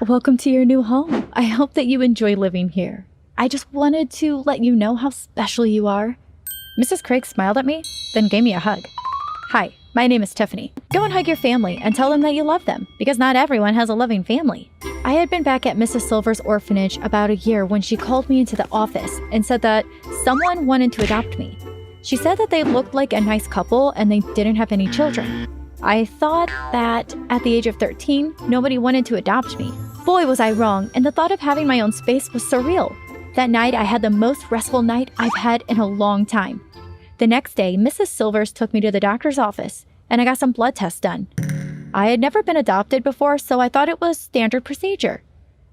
Welcome to your new home. I hope that you enjoy living here. I just wanted to let you know how special you are. Mrs. Craig smiled at me, then gave me a hug. Hi, my name is Tiffany. Go and hug your family and tell them that you love them, because not everyone has a loving family. I had been back at Mrs. Silver's orphanage about a year when she called me into the office and said that someone wanted to adopt me. She said that they looked like a nice couple and they didn't have any children. I thought that at the age of 13, nobody wanted to adopt me. Boy, was I wrong, and the thought of having my own space was surreal. That night, I had the most restful night I've had in a long time. The next day, Mrs. Silvers took me to the doctor's office, and I got some blood tests done. I had never been adopted before, so I thought it was standard procedure.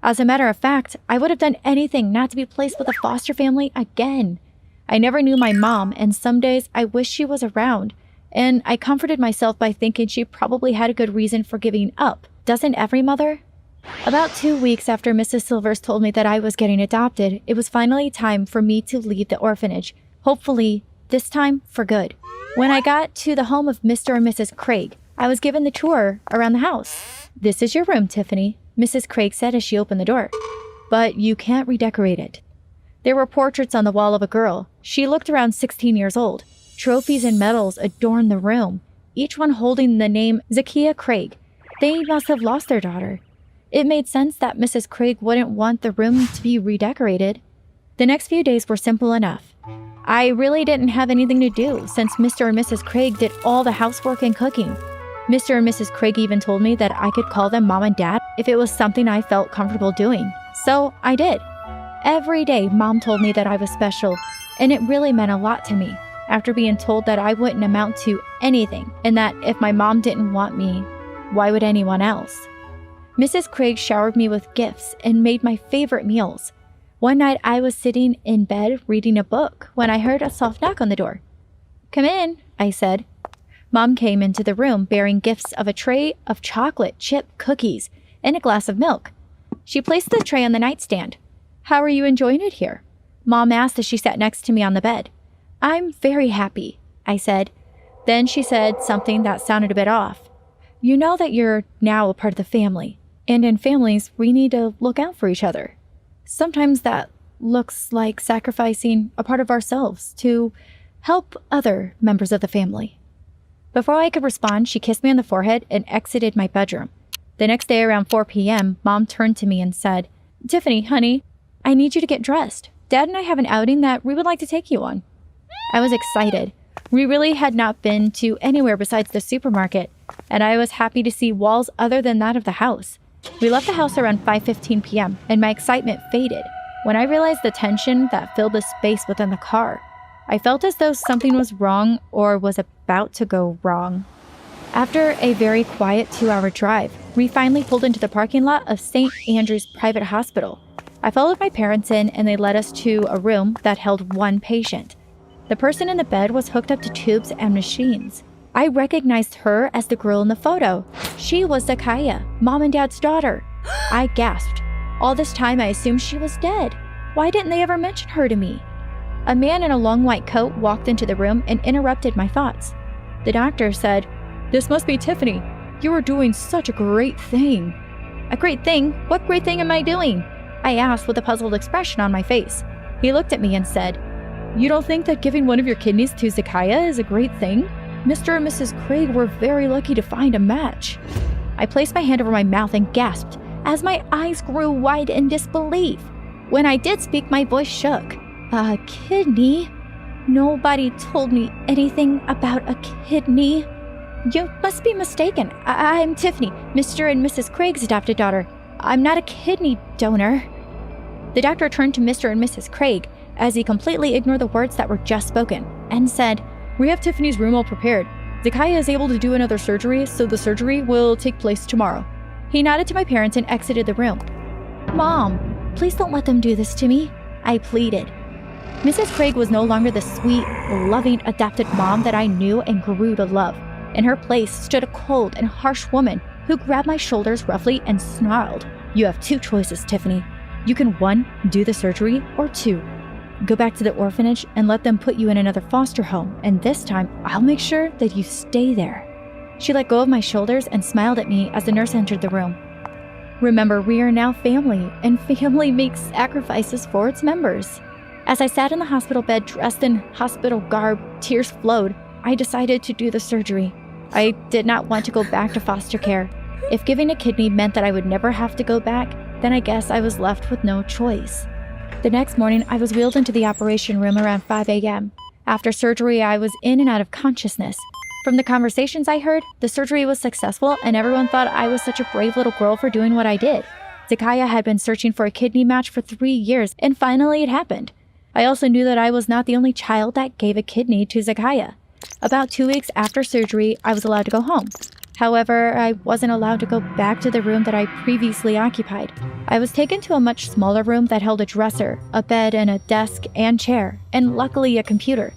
As a matter of fact, I would have done anything not to be placed with a foster family again. I never knew my mom, and some days I wish she was around, and I comforted myself by thinking she probably had a good reason for giving up. Doesn't every mother? About 2 weeks after Mrs. Silvers told me that I was getting adopted, it was finally time for me to leave the orphanage, hopefully this time for good. When I got to the home of Mr. and Mrs. Craig, I was given the tour around the house. "This is your room, Tiffany," Mrs. Craig said as she opened the door. "But you can't redecorate it." There were portraits on the wall of a girl. She looked around 16 years old. Trophies and medals adorned the room, each one holding the name Zakiya Craig. They must have lost their daughter. It made sense that Mrs. Craig wouldn't want the room to be redecorated. The next few days were simple enough. I really didn't have anything to do since Mr. and Mrs. Craig did all the housework and cooking. Mr. and Mrs. Craig even told me that I could call them Mom and Dad if it was something I felt comfortable doing. So I did. Every day, Mom told me that I was special, and it really meant a lot to me after being told that I wouldn't amount to anything and that if my mom didn't want me, why would anyone else? Mrs. Craig showered me with gifts and made my favorite meals. One night I was sitting in bed reading a book when I heard a soft knock on the door. "Come in," I said. Mom came into the room bearing gifts of a tray of chocolate chip cookies and a glass of milk. She placed the tray on the nightstand. "How are you enjoying it here?" Mom asked as she sat next to me on the bed. "I'm very happy," I said. Then she said something that sounded a bit off. "You know that you're now a part of the family. And in families, we need to look out for each other. Sometimes that looks like sacrificing a part of ourselves to help other members of the family." Before I could respond, she kissed me on the forehead and exited my bedroom. The next day around 4 p.m., Mom turned to me and said, "Tiffany, honey, I need you to get dressed. Dad and I have an outing that we would like to take you on." I was excited. We really had not been to anywhere besides the supermarket, and I was happy to see walls other than that of the house. We left the house around 5:15 p.m., and my excitement faded when I realized the tension that filled the space within the car. I felt as though something was wrong or was about to go wrong. After a very quiet 2-hour drive, we finally pulled into the parking lot of St. Andrew's Private Hospital. I followed my parents in, and they led us to a room that held one patient. The person in the bed was hooked up to tubes and machines. I recognized her as the girl in the photo. She was Zakiya, Mom and Dad's daughter. I gasped. All this time I assumed she was dead. Why didn't they ever mention her to me? A man in a long white coat walked into the room and interrupted my thoughts. The doctor said, "This must be Tiffany. You are doing such a great thing." "A great thing? What great thing am I doing?" I asked with a puzzled expression on my face. He looked at me and said, "You don't think that giving one of your kidneys to Zakiya is a great thing? Mr. and Mrs. Craig were very lucky to find a match." I placed my hand over my mouth and gasped as my eyes grew wide in disbelief. When I did speak, my voice shook. "A kidney? Nobody told me anything about a kidney." "You must be mistaken. I'm Tiffany, Mr. and Mrs. Craig's adopted daughter. I'm not a kidney donor." The doctor turned to Mr. and Mrs. Craig as he completely ignored the words that were just spoken and said, "We have Tiffany's room all prepared. Zakiya is able to do another surgery, so the surgery will take place tomorrow." He nodded to my parents and exited the room. "Mom, please don't let them do this to me," I pleaded. Mrs. Craig was no longer the sweet, loving, adopted mom that I knew and grew to love. In her place stood a cold and harsh woman who grabbed my shoulders roughly and snarled, "You have 2 choices, Tiffany. You can 1, do the surgery, or 2, go back to the orphanage and let them put you in another foster home, and this time I'll make sure that you stay there." She let go of my shoulders and smiled at me as the nurse entered the room. Remember, we are now family, and family makes sacrifices for its members. As I sat in the hospital bed dressed in hospital garb, tears flowed. I decided to do the surgery. I did not want to go back to foster care. If giving a kidney meant that I would never have to go back, then I guess I was left with no choice. The next morning, I was wheeled into the operation room around 5 a.m. After surgery, I was in and out of consciousness. From the conversations I heard, the surgery was successful and everyone thought I was such a brave little girl for doing what I did. Zakaya had been searching for a kidney match for 3 years, and finally it happened. I also knew that I was not the only child that gave a kidney to Zakaya. About 2 weeks after surgery, I was allowed to go home. However, I wasn't allowed to go back to the room that I previously occupied. I was taken to a much smaller room that held a dresser, a bed, and a desk and chair, and luckily a computer.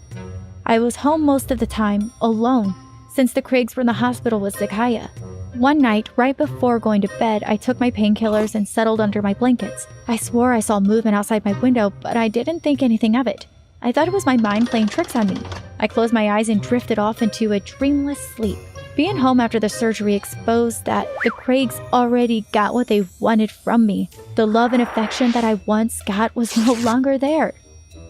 I was home most of the time, alone, since the Craigs were in the hospital with Zakaya. One night, right before going to bed, I took my painkillers and settled under my blankets. I swore I saw movement outside my window, but I didn't think anything of it. I thought it was my mind playing tricks on me. I closed my eyes and drifted off into a dreamless sleep. Being home after the surgery exposed that the Craigs already got what they wanted from me. The love and affection that I once got was no longer there.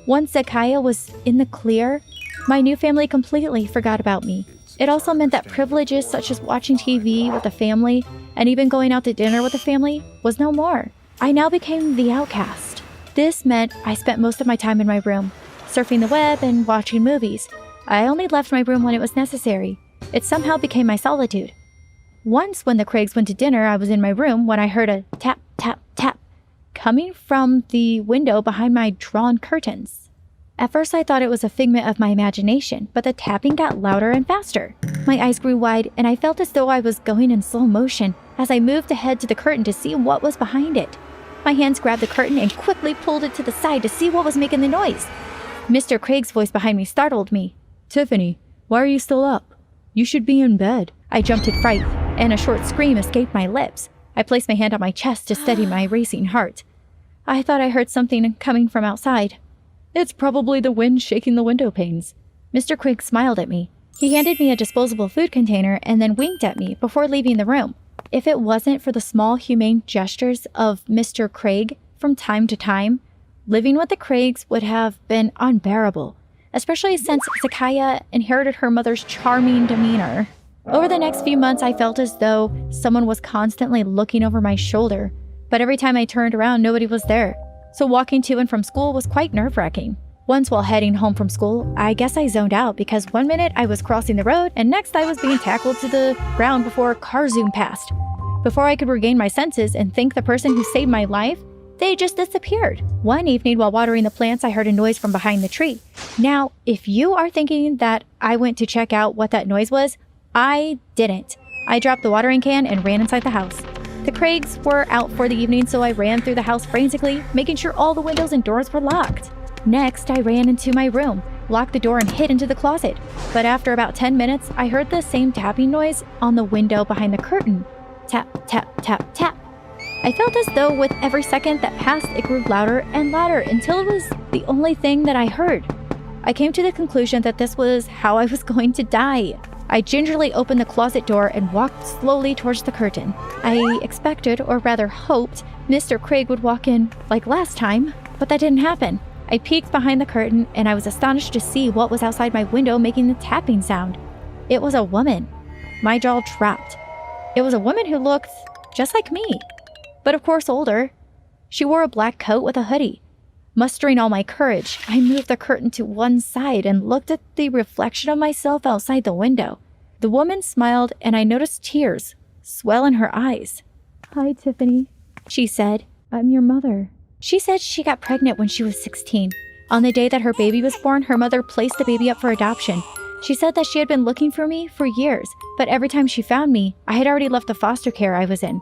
Once Zakaya was in the clear, my new family completely forgot about me. It also meant that privileges such as watching TV with the family and even going out to dinner with the family was no more. I now became the outcast. This meant I spent most of my time in my room, surfing the web and watching movies. I only left my room when it was necessary. It somehow became my solitude. Once when the Craigs went to dinner, I was in my room when I heard a tap, tap, tap coming from the window behind my drawn curtains. At first I thought it was a figment of my imagination, but the tapping got louder and faster. My eyes grew wide and I felt as though I was going in slow motion as I moved ahead to the curtain to see what was behind it. My hands grabbed the curtain and quickly pulled it to the side to see what was making the noise. Mr. Craig's voice behind me startled me. "Tiffany, why are you still up? You should be in bed." I jumped in fright, and a short scream escaped my lips. I placed my hand on my chest to steady my racing heart. I thought I heard something coming from outside. "It's probably the wind shaking the window panes." Mr. Craig smiled at me. He handed me a disposable food container and then winked at me before leaving the room. If it wasn't for the small, humane gestures of Mr. Craig from time to time, living with the Craigs would have been unbearable, especially since Zakaya inherited her mother's charming demeanor. Over the next few months, I felt as though someone was constantly looking over my shoulder, but every time I turned around, nobody was there. So walking to and from school was quite nerve-wracking. Once while heading home from school, I guess I zoned out because one minute I was crossing the road and next I was being tackled to the ground before a car zoomed past. Before I could regain my senses and thank the person who saved my life, they just disappeared. One evening while watering the plants, I heard a noise from behind the tree. Now, if you are thinking that I went to check out what that noise was, I didn't. I dropped the watering can and ran inside the house. The Craigs were out for the evening, so I ran through the house frantically, making sure all the windows and doors were locked. Next, I ran into my room, locked the door and hid into the closet. But after about 10 minutes, I heard the same tapping noise on the window behind the curtain. Tap, tap, tap, tap. I felt as though with every second that passed, it grew louder and louder until it was the only thing that I heard. I came to the conclusion that this was how I was going to die. I gingerly opened the closet door and walked slowly towards the curtain. I expected, or rather hoped, Mr. Craig would walk in like last time, but that didn't happen. I peeked behind the curtain and I was astonished to see what was outside my window making the tapping sound. It was a woman. My jaw dropped. It was a woman who looked just like me, but of course older. She wore a black coat with a hoodie. Mustering all my courage, I moved the curtain to one side and looked at the reflection of myself outside the window. The woman smiled and I noticed tears swell in her eyes. "Hi, Tiffany," she said. "I'm your mother." She said she got pregnant when she was 16. On the day that her baby was born, her mother placed the baby up for adoption. She said that she had been looking for me for years, but every time she found me, I had already left the foster care I was in.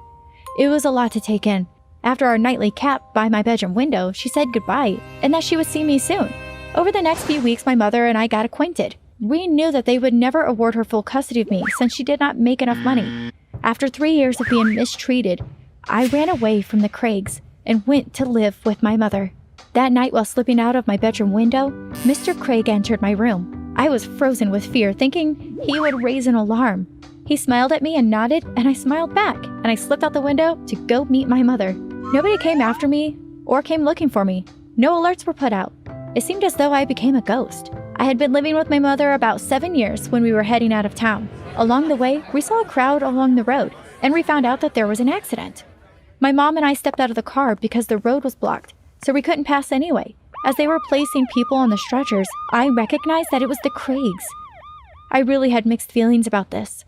It was a lot to take in. After our nightly cap by my bedroom window, she said goodbye and that she would see me soon. Over the next few weeks, my mother and I got acquainted. We knew that they would never award her full custody of me since she did not make enough money. After 3 years of being mistreated, I ran away from the Craigs and went to live with my mother. That night while slipping out of my bedroom window, Mr. Craig entered my room. I was frozen with fear, thinking he would raise an alarm. He smiled at me and nodded, and I smiled back, and I slipped out the window to go meet my mother. Nobody came after me or came looking for me. No alerts were put out. It seemed as though I became a ghost. I had been living with my mother about 7 years when we were heading out of town. Along the way, we saw a crowd along the road, and we found out that there was an accident. My mom and I stepped out of the car because the road was blocked, so we couldn't pass anyway. As they were placing people on the stretchers, I recognized that it was the Craigs. I really had mixed feelings about this.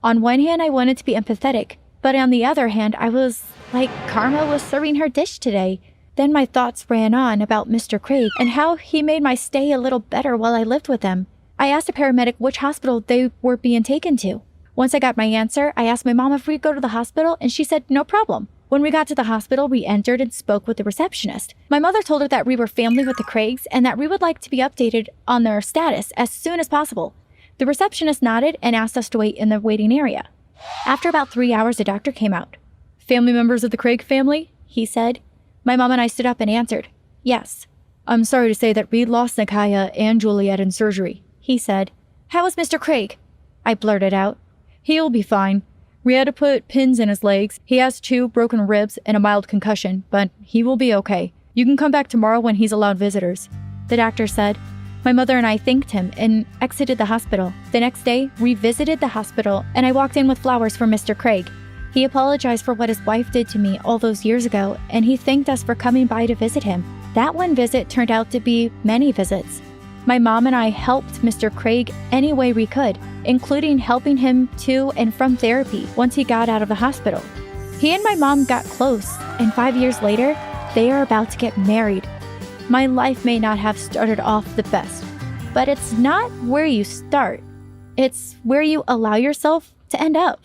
On one hand, I wanted to be empathetic, but on the other hand, I was like Karma was serving her dish today. Then my thoughts ran on about Mr. Craig and how he made my stay a little better while I lived with him. I asked a paramedic which hospital they were being taken to. Once I got my answer, I asked my mom if we'd go to the hospital, and she said no problem. When we got to the hospital, we entered and spoke with the receptionist. My mother told her that we were family with the Craigs and that we would like to be updated on their status as soon as possible. The receptionist nodded and asked us to wait in the waiting area. After about 3 hours, a doctor came out. Family members of the Craig family? He said. My mom and I stood up and answered, yes. I'm sorry to say that we lost Nakaya and Juliet in surgery. He said. How is Mr. Craig? I blurted out. He'll be fine. We had to put pins in his legs. He has 2 broken ribs and a mild concussion, but he will be okay. You can come back tomorrow when he's allowed visitors. The doctor said. My mother and I thanked him and exited the hospital. The next day, we visited the hospital, and I walked in with flowers for Mr. Craig. He apologized for what his wife did to me all those years ago, and he thanked us for coming by to visit him. That one visit turned out to be many visits. My mom and I helped Mr. Craig any way we could, including helping him to and from therapy once he got out of the hospital. He and my mom got close, and 5 years later, they are about to get married. My life may not have started off the best, but it's not where you start. It's where you allow yourself to end up.